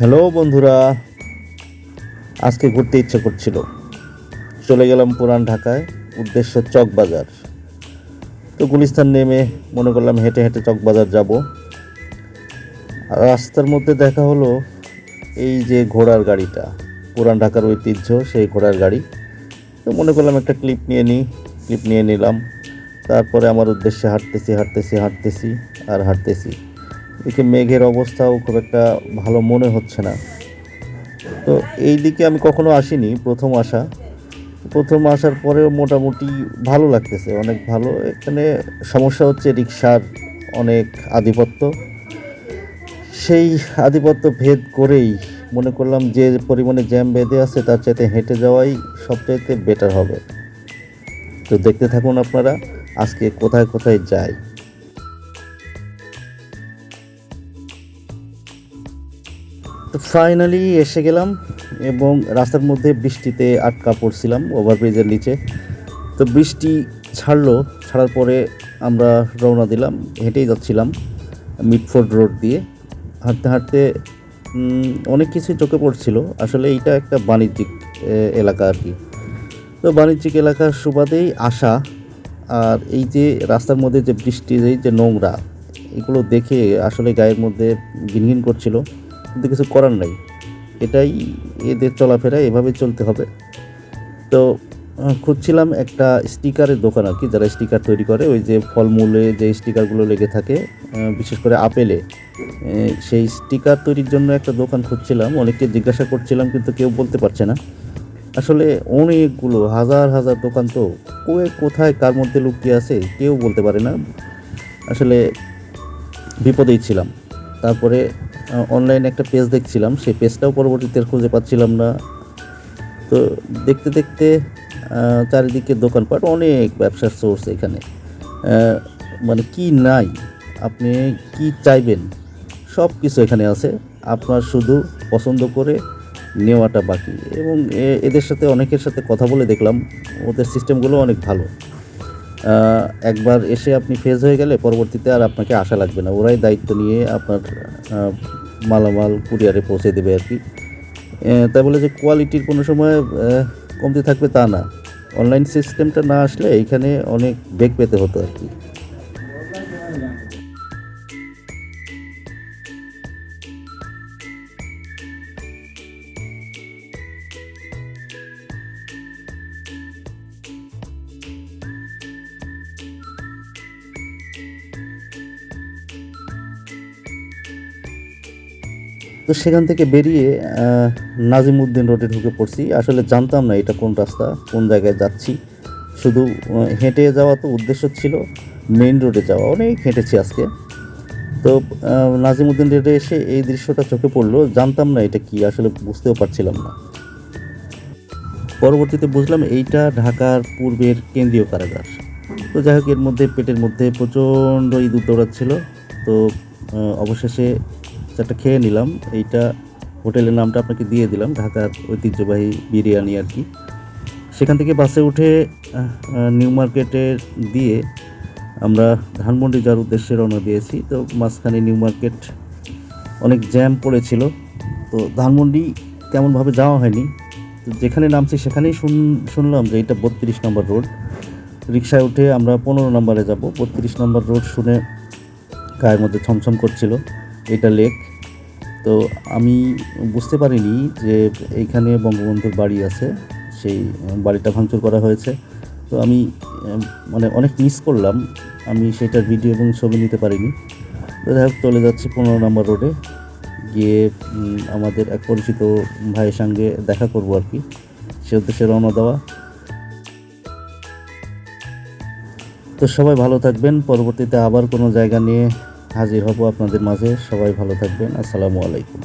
Hello বন্ধুরা, আজকে ঘুরতে ইচ্ছে করছিল, চলে গেলাম পুরান ঢাকায়, উদ্দেশ্য চকবাজার। তো গুলিস্তান নেমে মনে করলাম হেঁটে হেঁটে চকবাজার যাব। আর রাস্তার মধ্যে দেখা হলো এই যে ঘোড়ার গাড়িটা, পুরান ঢাকার ঐতিহ্য সেই ঘোড়ার গাড়ি। তো মনে করলাম একটা ক্লিপ নিয়ে নিলাম। তারপরে আমার উদ্দেশ্যে হাঁটতেছি আর হাঁটতেছি। এদিকে মেঘের অবস্থাও খুব একটা ভালো মনে হচ্ছে না। তো এই দিকে আমি কখনো আসিনি, প্রথম আসার পরেও মোটামুটি ভালো লাগতেছে, অনেক ভালো। এখানে সমস্যা হচ্ছে রিক্সার অনেক আধিপত্য। সেই আধিপত্য ভেদ করেই মনে করলাম যে পরিমাণে জ্যাম বেঁধে আছে তার চাইতে হেঁটে যাওয়াই সবচাইতে বেটার হবে। তো দেখতে থাকুন আপনারা আজকে কোথায় কোথায় যাই। তো ফাইনালি এসে গেলাম, এবং রাস্তার মধ্যে বৃষ্টিতে আটকা পড়ছিলাম ওভারব্রিজের নিচে। তো বৃষ্টি ছাড়ার পরে আমরা রওনা দিলাম। হেঁটেই যাচ্ছিলাম মিটফোর্ড রোড দিয়ে, হাঁটতে হাঁটতে অনেক কিছুই চোখে পড়ছিল। আসলে এইটা একটা বাণিজ্যিক এলাকা আর কি। তো বাণিজ্যিক এলাকার সুবাদেই আসা। আর এই যে রাস্তার মধ্যে যে বৃষ্টির এই যে নোংরা, এগুলো দেখে আসলে গায়ের মধ্যে ঘিনঘিন করছিল, কিন্তু কিছু করার নাই। এটাই এদের চলাফেরা, এভাবে চলতে হবে। তো খুঁজছিলাম একটা স্টিকারের দোকান আর কি, যারা স্টিকার তৈরি করে, ওই যে ফলমূলে যে স্টিকারগুলো লেগে থাকে, বিশেষ করে আপেলে, সেই স্টিকার তৈরির জন্য একটা দোকান খুঁজছিলাম। অনেককে জিজ্ঞাসা করছিলাম কিন্তু কেউ বলতে পারছে না। আসলে অনেকগুলো হাজার হাজার দোকান, তো কোথায় কার মধ্যে লুকিয়ে আছে কেউ বলতে পারে না। আসলে বিপদেই ছিলাম। তারপরে অনলাইনে একটা পেজ দেখছিলাম, সেই পেজটাও পরবর্তীতে খুঁজে পাচ্ছিলাম না। তো দেখতে দেখতে চারিদিকে দোকানপাট, অনেক ব্যবসার সোর্স এখানে। মানে কি নাই, আপনি কি চাইবেন সব কিছু এখানে আছে। আপনার শুধু পছন্দ করে নেওয়াটা বাকি। এবং এদের সাথে অনেকের সাথে কথা বলে দেখলাম ওদের সিস্টেমগুলো অনেক ভালো। একবার এসে আপনি ফেজ হয়ে গেলে পরবর্তীতে আর আপনাকে আশা লাগবে না, ওরাই দায়িত্ব নিয়ে আপনার মালামাল কুরিয়ারে পৌঁছে দেবে আর কি। তাই বলে যে কোয়ালিটির কোনো সময় কমতি থাকবে তা না। অনলাইন সিস্টেমটা না আসলে এইখানে অনেক বেগ পেতে হতো আর কি। তো সেখান থেকে বেরিয়ে নাজিমউদ্দিন রোডে ঢুকে পড়ছি। আসলে জানতাম না এটা কোন রাস্তা, কোন জায়গায় যাচ্ছি। শুধু হেঁটে যাওয়া, তো উদ্দেশ্য ছিল মেইন রোডে যাওয়া। অনেক হেঁটেছি আজকে। তো নাজিমউদ্দিন রোডে এসে এই দৃশ্যটা চোখে পড়লো, জানতাম না এটা কি, আসলে বুঝতেও পারছিলাম না। পরবর্তীতে বুঝলাম এইটা ঢাকার পূর্বের কেন্দ্রীয় কারাগার। তো যাই হোক, এর মধ্যে পেটের মধ্যে প্রচণ্ড ইঁদুর দৌড়াচ্ছিল। তো অবশেষে চারটা খেয়ে নিলাম। এইটা হোটেলের নামটা আপনাকে দিয়ে দিলাম, ঢাকার ঐতিহ্যবাহী বিরিয়ানি আর কি। সেখান থেকে বাসে উঠে নিউ মার্কেটে দিয়ে আমরা ধানমন্ডি যাওয়ার উদ্দেশ্যে রওনা দিয়েছি। তো মাঝখানে নিউ মার্কেট অনেক জ্যাম পড়েছিল, তো ধানমন্ডি তেমনভাবে যাওয়া হয়নি। তো যেখানে নামছি সেখানেই শুনলাম যে এটা 32 নম্বর রোড। রিক্সায় উঠে আমরা 15 নম্বরে যাব। 32 নম্বর রোড শুনে গায়ের মধ্যে ছমছম করছিল, এটা লেক। তো আমি বুঝতে পারিনি যে এইখানে বঙ্গবন্ধুর বাড়ি আছে, সেই বাড়িটা ভাঙচুর করা হয়েছে। তো আমি মানে অনেক মিস করলাম, আমি সেটার ভিডিও এবং ছবি নিতে পারিনি। তো যাই হোক, চলে যাচ্ছি 15 নম্বর রোডে গিয়ে আমাদের এক পরিচিত ভাইয়ের সঙ্গে দেখা করবো আর কি, সে উদ্দেশ্যে রওনা দেওয়া। তো সবাই ভালো থাকবেন, পরবর্তীতে আবার কোনো জায়গা নিয়ে হাজির হব আপনাদের মাঝে। সবাই ভালো থাকবেন, আসসালামু আলাইকুম।